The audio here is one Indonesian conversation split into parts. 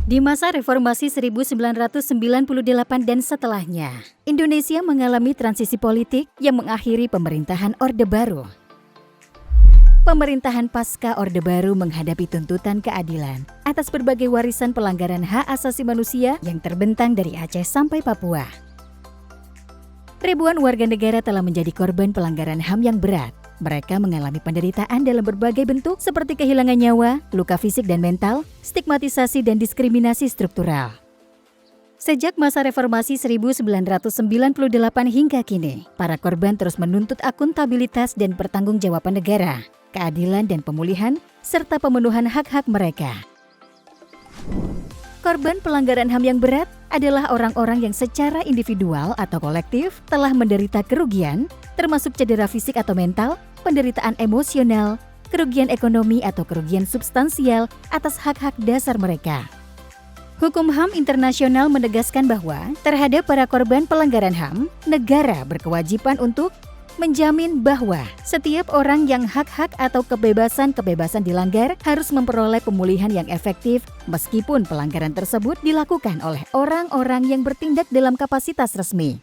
Di masa reformasi 1998 dan setelahnya, Indonesia mengalami transisi politik yang mengakhiri pemerintahan Orde Baru. Pemerintahan pasca Orde Baru menghadapi tuntutan keadilan atas berbagai warisan pelanggaran hak asasi manusia yang terbentang dari Aceh sampai Papua. Ribuan warga negara telah menjadi korban pelanggaran HAM yang berat. Mereka mengalami penderitaan dalam berbagai bentuk seperti kehilangan nyawa, luka fisik dan mental, stigmatisasi dan diskriminasi struktural. Sejak masa reformasi 1998 hingga kini, para korban terus menuntut akuntabilitas dan pertanggungjawaban negara, keadilan dan pemulihan, serta pemenuhan hak-hak mereka. Korban pelanggaran HAM yang berat adalah orang-orang yang secara individual atau kolektif telah menderita kerugian, termasuk cedera fisik atau mental, penderitaan emosional, kerugian ekonomi atau kerugian substansial atas hak-hak dasar mereka. Hukum HAM internasional menegaskan bahwa terhadap para korban pelanggaran HAM, negara berkewajiban untuk menjamin bahwa setiap orang yang hak-hak atau kebebasan-kebebasan dilanggar harus memperoleh pemulihan yang efektif meskipun pelanggaran tersebut dilakukan oleh orang-orang yang bertindak dalam kapasitas resmi.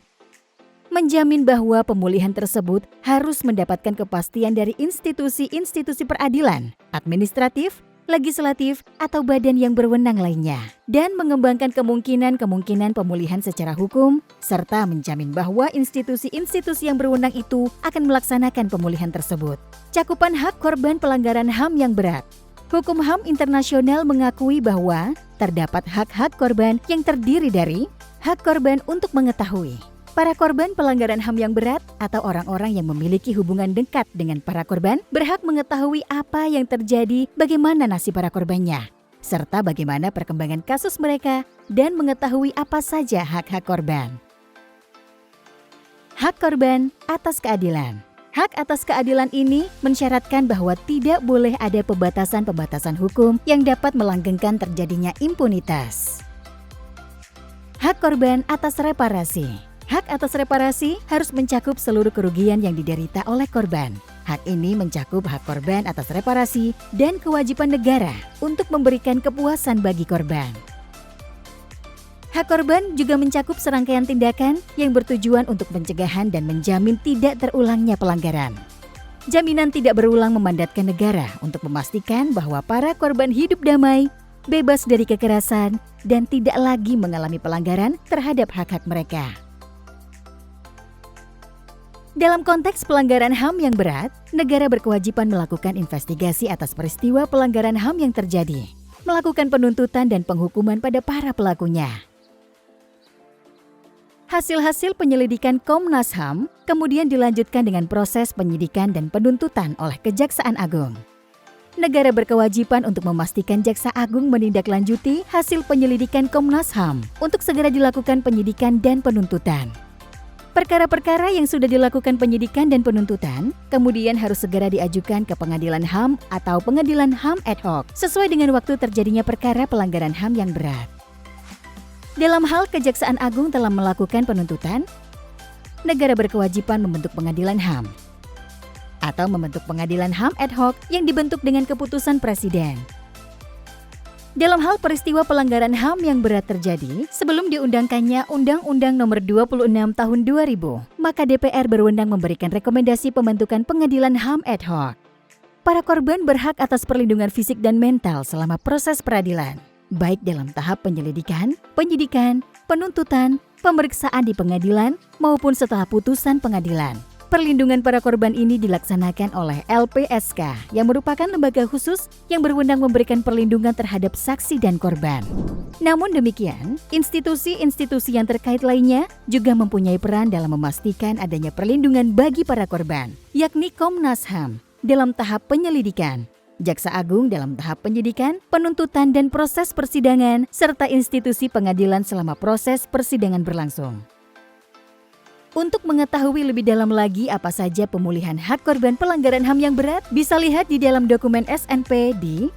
Menjamin bahwa pemulihan tersebut harus mendapatkan kepastian dari institusi-institusi peradilan, administratif, legislatif, atau badan yang berwenang lainnya, dan mengembangkan kemungkinan-kemungkinan pemulihan secara hukum, serta menjamin bahwa institusi-institusi yang berwenang itu akan melaksanakan pemulihan tersebut. Cakupan hak korban pelanggaran HAM yang berat. Hukum HAM internasional mengakui bahwa terdapat hak-hak korban yang terdiri dari hak korban untuk mengetahui. Para korban pelanggaran HAM yang berat atau orang-orang yang memiliki hubungan dekat dengan para korban berhak mengetahui apa yang terjadi, bagaimana nasib para korbannya, serta bagaimana perkembangan kasus mereka dan mengetahui apa saja hak-hak korban. Hak korban atas keadilan. Hak atas keadilan ini mensyaratkan bahwa tidak boleh ada pembatasan-pembatasan hukum yang dapat melanggengkan terjadinya impunitas. Hak korban atas reparasi. Hak atas reparasi harus mencakup seluruh kerugian yang diderita oleh korban. Hak ini mencakup hak korban atas reparasi dan kewajiban negara untuk memberikan kepuasan bagi korban. Hak korban juga mencakup serangkaian tindakan yang bertujuan untuk pencegahan dan menjamin tidak terulangnya pelanggaran. Jaminan tidak berulang memandatkan negara untuk memastikan bahwa para korban hidup damai, bebas dari kekerasan, dan tidak lagi mengalami pelanggaran terhadap hak-hak mereka. Dalam konteks pelanggaran HAM yang berat, negara berkewajiban melakukan investigasi atas peristiwa pelanggaran HAM yang terjadi, melakukan penuntutan dan penghukuman pada para pelakunya. Hasil-hasil penyelidikan Komnas HAM kemudian dilanjutkan dengan proses penyidikan dan penuntutan oleh Kejaksaan Agung. Negara berkewajiban untuk memastikan Jaksa Agung menindaklanjuti hasil penyelidikan Komnas HAM untuk segera dilakukan penyidikan dan penuntutan. Perkara-perkara yang sudah dilakukan penyidikan dan penuntutan kemudian harus segera diajukan ke Pengadilan HAM atau Pengadilan HAM ad hoc sesuai dengan waktu terjadinya perkara pelanggaran HAM yang berat. Dalam hal Kejaksaan Agung telah melakukan penuntutan, negara berkewajiban membentuk Pengadilan HAM atau membentuk Pengadilan HAM ad hoc yang dibentuk dengan keputusan Presiden. Dalam hal peristiwa pelanggaran HAM yang berat terjadi, sebelum diundangkannya Undang-Undang Nomor 26 Tahun 2000, maka DPR berwenang memberikan rekomendasi pembentukan Pengadilan HAM ad hoc. Para korban berhak atas perlindungan fisik dan mental selama proses peradilan, baik dalam tahap penyelidikan, penyidikan, penuntutan, pemeriksaan di pengadilan, maupun setelah putusan pengadilan. Perlindungan para korban ini dilaksanakan oleh LPSK yang merupakan lembaga khusus yang berwenang memberikan perlindungan terhadap saksi dan korban. Namun demikian, institusi-institusi yang terkait lainnya juga mempunyai peran dalam memastikan adanya perlindungan bagi para korban, yakni Komnas HAM dalam tahap penyelidikan, Jaksa Agung dalam tahap penyidikan, penuntutan dan proses persidangan, serta institusi pengadilan selama proses persidangan berlangsung. Untuk mengetahui lebih dalam lagi apa saja pemulihan hak korban pelanggaran HAM yang berat, bisa lihat di dalam dokumen SNP di